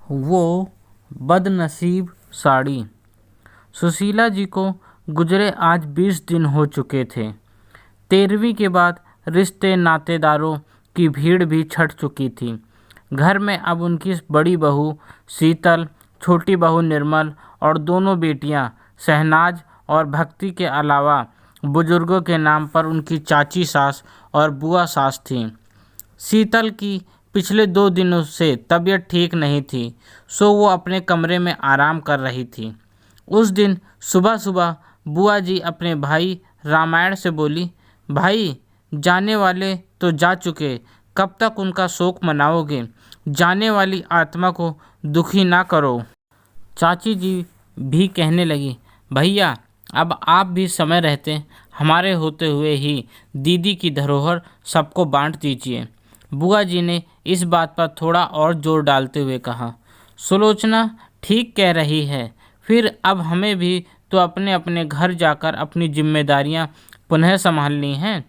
वो बदनसीब साड़ी। सुशीला जी को गुजरे आज 20 दिन हो चुके थे। 13वीं के बाद रिश्ते नातेदारों की भीड़ भी छट चुकी थी। घर में अब उनकी बड़ी बहू शीतल, छोटी बहू निर्मल और दोनों बेटियां शहनाज और भक्ति के अलावा बुजुर्गों के नाम पर उनकी चाची सास और बुआ सास थीं। शीतल की पिछले 2 दिनों से तबीयत ठीक नहीं थी, सो वो अपने कमरे में आराम कर रही थी। उस दिन सुबह सुबह बुआ जी अपने भाई रामायण से बोली, भाई जाने वाले तो जा चुके, कब तक उनका शोक मनाओगे? जाने वाली आत्मा को दुखी ना करो। चाची जी भी कहने लगी, भैया अब आप भी समय रहते हमारे होते हुए ही दीदी की धरोहर सबको बांट दीजिए। बुआ जी ने इस बात पर थोड़ा और जोर डालते हुए कहा, सुलोचना ठीक कह रही है, फिर अब हमें भी तो अपने अपने घर जाकर अपनी जिम्मेदारियां पुनः संभालनी हैं।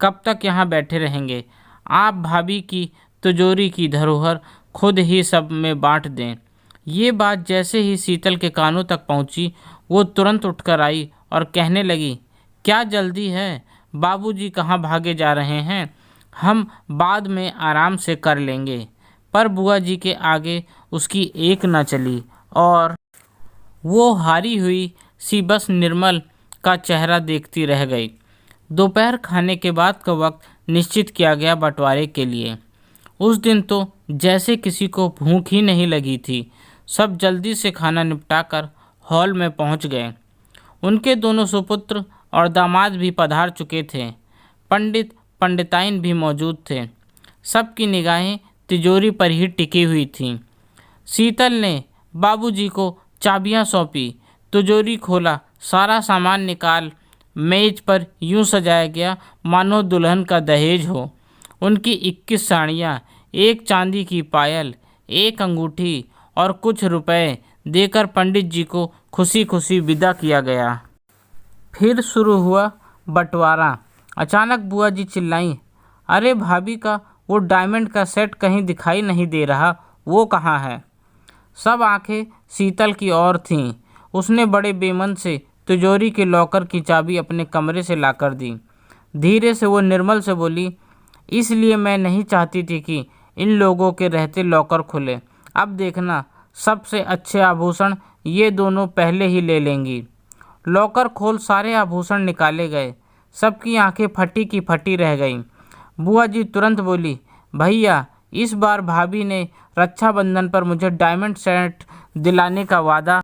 कब तक यहाँ बैठे रहेंगे? आप भाभी की तिजोरी की धरोहर खुद ही सब में बांट दें। ये बात जैसे ही शीतल के कानों तक पहुंची, वो तुरंत उठकर आई और कहने लगी, क्या जल्दी है? बाबूजी कहाँ भागे जा रहे हैं? हम बाद में आराम से कर लेंगे। पर बुआ जी के आगे उसकी एक न चली और वो हारी हुई सी बस निर्मल का चेहरा देखती रह गई। दोपहर खाने के बाद का वक्त निश्चित किया गया बंटवारे के लिए। उस दिन तो जैसे किसी को भूख ही नहीं लगी थी। सब जल्दी से खाना निपटाकर हॉल में पहुंच गए। उनके दोनों सुपुत्र और दामाद भी पधार चुके थे। पंडित पंडिताइन भी मौजूद थे। सबकी निगाहें तिजोरी पर ही टिकी हुई थीं। शीतल ने बाबूजी को चाबियां सौंपी। तिजोरी खोला, सारा सामान निकाल मेज पर यूं सजाया गया मानो दुल्हन का दहेज हो। उनकी 21 साड़ियाँ, एक चांदी की पायल, एक अंगूठी और कुछ रुपए देकर पंडित जी को खुशी खुशी विदा किया गया। फिर शुरू हुआ बंटवारा। अचानक बुआ जी चिल्लाईं, अरे भाभी का वो डायमंड का सेट कहीं दिखाई नहीं दे रहा, वो कहाँ है? सब आंखें शीतल की ओर थीं। उसने बड़े बेमन से तिजोरी के लॉकर की चाबी अपने कमरे से लाकर दी। धीरे से वो निर्मल से बोली, इसलिए मैं नहीं चाहती थी कि इन लोगों के रहते लॉकर खुले। अब देखना, सबसे अच्छे आभूषण ये दोनों पहले ही ले लेंगी। लॉकर खोल सारे आभूषण निकाले गए। सबकी आंखें फटी की फटी रह गईं। बुआ जी तुरंत बोली, भैया इस बार भाभी ने रक्षाबंधन पर मुझे डायमंड सेट दिलाने का वादा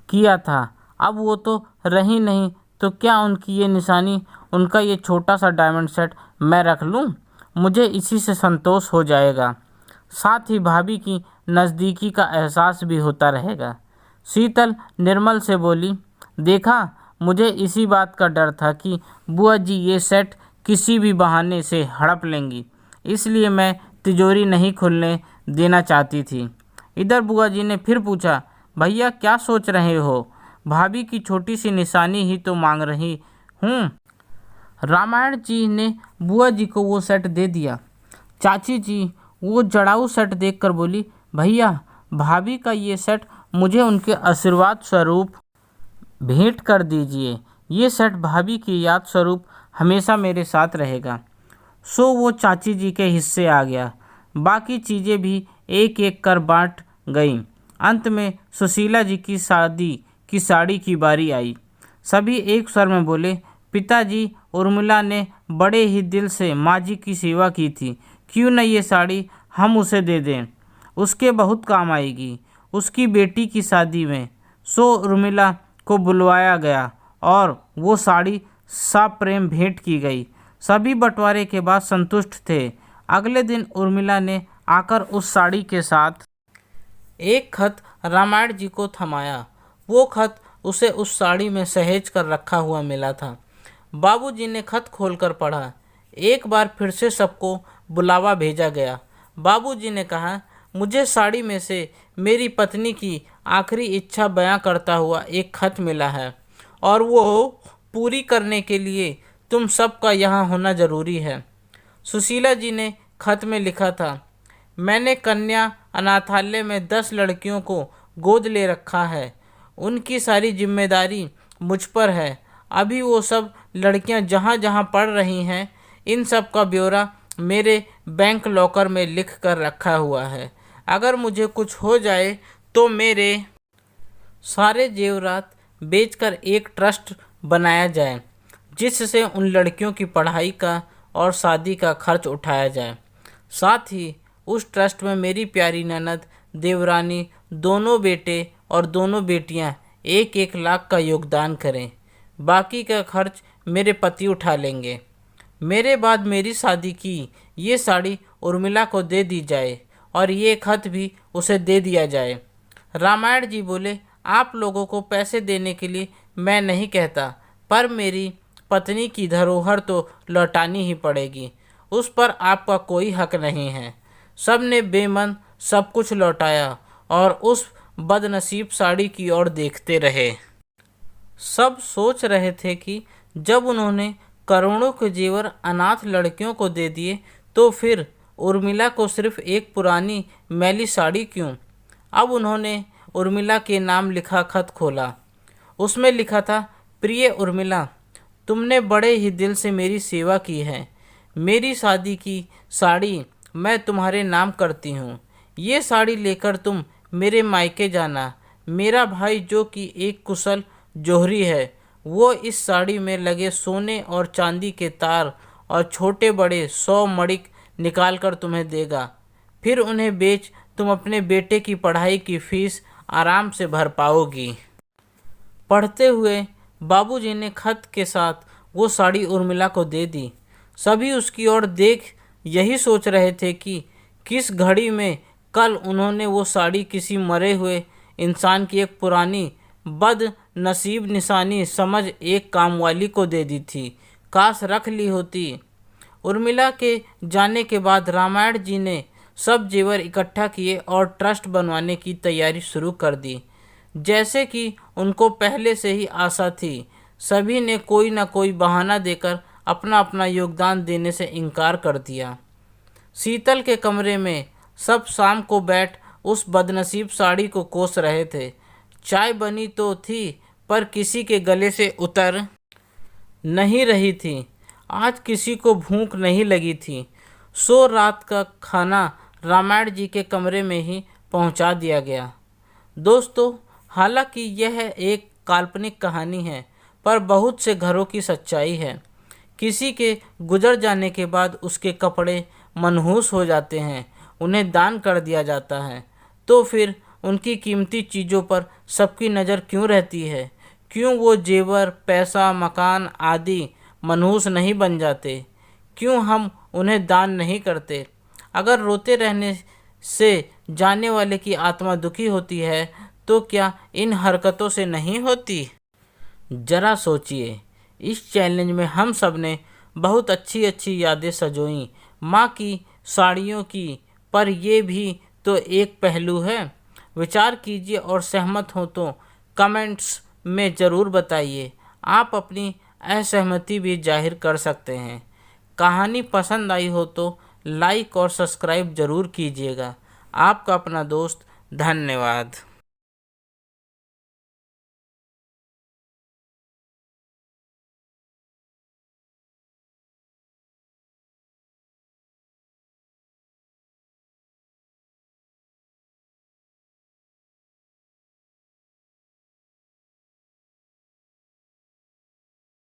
किया था, अब वो तो रही नहीं, तो क्या उनकी ये निशानी, उनका ये छोटा सा डायमंड सेट मैं रख लूं? मुझे इसी से संतोष हो जाएगा। साथ ही भाभी की नज़दीकी का एहसास भी होता रहेगा। शीतल निर्मल से बोली, देखा, मुझे इसी बात का डर था कि बुआ जी ये सेट किसी भी बहाने से हड़प लेंगी, इसलिए मैं तिजोरी नहीं खुलने देना चाहती थी। इधर बुआ जी ने फिर पूछा, भैया क्या सोच रहे हो? भाभी की छोटी सी निशानी ही तो मांग रही हूँ। रामायण जी ने बुआ जी को वो सेट दे दिया। चाची जी वो जड़ाऊ सेट देखकर बोली, भैया भाभी का ये सेट मुझे उनके आशीर्वाद स्वरूप भेंट कर दीजिए। ये सेट भाभी की याद स्वरूप हमेशा मेरे साथ रहेगा। सो वो चाची जी के हिस्से आ गया। बाकी चीज़ें भी एक एक कर बांट गईं। अंत में सुशीला जी की शादी की साड़ी की बारी आई। सभी एक स्वर में बोले, पिताजी, उर्मिला ने बड़े ही दिल से माँ जी की सेवा की थी, क्यों न ये साड़ी हम उसे दे दें, उसके बहुत काम आएगी उसकी बेटी की शादी में। सो उर्मिला को बुलवाया गया और वो साड़ी सप्रेम भेंट की गई। सभी बंटवारे के बाद संतुष्ट थे। अगले दिन उर्मिला ने आकर उस साड़ी के साथ एक खत रामायण जी को थमाया। वो खत उसे उस साड़ी में सहेज कर रखा हुआ मिला था। बाबूजी ने खत खोलकर पढ़ा। एक बार फिर से सबको बुलावा भेजा गया। बाबूजी ने कहा, मुझे साड़ी में से मेरी पत्नी की आखिरी इच्छा बयां करता हुआ एक खत मिला है और वो पूरी करने के लिए तुम सबका यहाँ होना ज़रूरी है। सुशीला जी ने खत में लिखा था, मैंने कन्या अनाथालय में 10 लड़कियों को गोद ले रखा है। उनकी सारी जिम्मेदारी मुझ पर है। अभी वो सब लड़कियां जहाँ जहाँ पढ़ रही हैं, इन सब का ब्यौरा मेरे बैंक लॉकर में लिख कर रखा हुआ है। अगर मुझे कुछ हो जाए तो मेरे सारे जेवरात बेचकर एक ट्रस्ट बनाया जाए, जिससे उन लड़कियों की पढ़ाई का और शादी का खर्च उठाया जाए। साथ ही उस ट्रस्ट में मेरी प्यारी ननद, देवरानी, दोनों बेटे और दोनों बेटियां 1-1 लाख का योगदान करें। बाकी का खर्च मेरे पति उठा लेंगे। मेरे बाद मेरी शादी की ये साड़ी उर्मिला को दे दी जाए और ये खत भी उसे दे दिया जाए। रामायण जी बोले, आप लोगों को पैसे देने के लिए मैं नहीं कहता, पर मेरी पत्नी की धरोहर तो लौटानी ही पड़ेगी। उस पर आपका कोई हक नहीं है। सब ने बेमन सब कुछ लौटाया और उस बदनसीब साड़ी की ओर देखते रहे। सब सोच रहे थे कि जब उन्होंने करोड़ों के जेवर अनाथ लड़कियों को दे दिए तो फिर उर्मिला को सिर्फ एक पुरानी मैली साड़ी क्यों। अब उन्होंने उर्मिला के नाम लिखा खत खोला। उसमें लिखा था, प्रिय उर्मिला, तुमने बड़े ही दिल से मेरी सेवा की है। मेरी शादी की साड़ी मैं तुम्हारे नाम करती हूँ। ये साड़ी लेकर तुम मेरे मायके जाना। मेरा भाई जो कि एक कुशल जोहरी है, वो इस साड़ी में लगे सोने और चांदी के तार और छोटे बड़े 100 मणिक निकाल कर तुम्हें देगा। फिर उन्हें बेच तुम अपने बेटे की पढ़ाई की फीस आराम से भर पाओगी। पढ़ते हुए बाबूजी ने खत के साथ वो साड़ी उर्मिला को दे दी। सभी उसकी ओर देख यही सोच रहे थे कि किस घड़ी में कल उन्होंने वो साड़ी किसी मरे हुए इंसान की एक पुरानी बद नसीब निशानी समझ एक कामवाली को दे दी थी। काश रख ली होती। उर्मिला के जाने के बाद रामायण जी ने सब जेवर इकट्ठा किए और ट्रस्ट बनवाने की तैयारी शुरू कर दी। जैसे कि उनको पहले से ही आशा थी, सभी ने कोई न कोई बहाना देकर अपना अपना योगदान देने से इनकार कर दिया। शीतल के कमरे में सब शाम को बैठ उस बदनसीब साड़ी को कोस रहे थे। चाय बनी तो थी, पर किसी के गले से उतर नहीं रही थी। आज किसी को भूख नहीं लगी थी, सो रात का खाना रामायण जी के कमरे में ही पहुंचा दिया गया। दोस्तों, हालांकि यह एक काल्पनिक कहानी है, पर बहुत से घरों की सच्चाई है। किसी के गुजर जाने के बाद उसके कपड़े मनहूस हो जाते हैं, उन्हें दान कर दिया जाता है, तो फिर उनकी कीमती चीज़ों पर सबकी नज़र क्यों रहती है? क्यों वो जेवर, पैसा, मकान आदि मनहूस नहीं बन जाते? क्यों हम उन्हें दान नहीं करते? अगर रोते रहने से जाने वाले की आत्मा दुखी होती है तो क्या इन हरकतों से नहीं होती? ज़रा सोचिए। इस चैलेंज में हम सब ने बहुत अच्छी अच्छी यादें सजोई, माँ की साड़ियों की, पर ये भी तो एक पहलू है। विचार कीजिए और सहमत हो तो कमेंट्स में ज़रूर बताइए। आप अपनी असहमति भी जाहिर कर सकते हैं। कहानी पसंद आई हो तो लाइक और सब्सक्राइब ज़रूर कीजिएगा। आपका अपना दोस्त, धन्यवाद।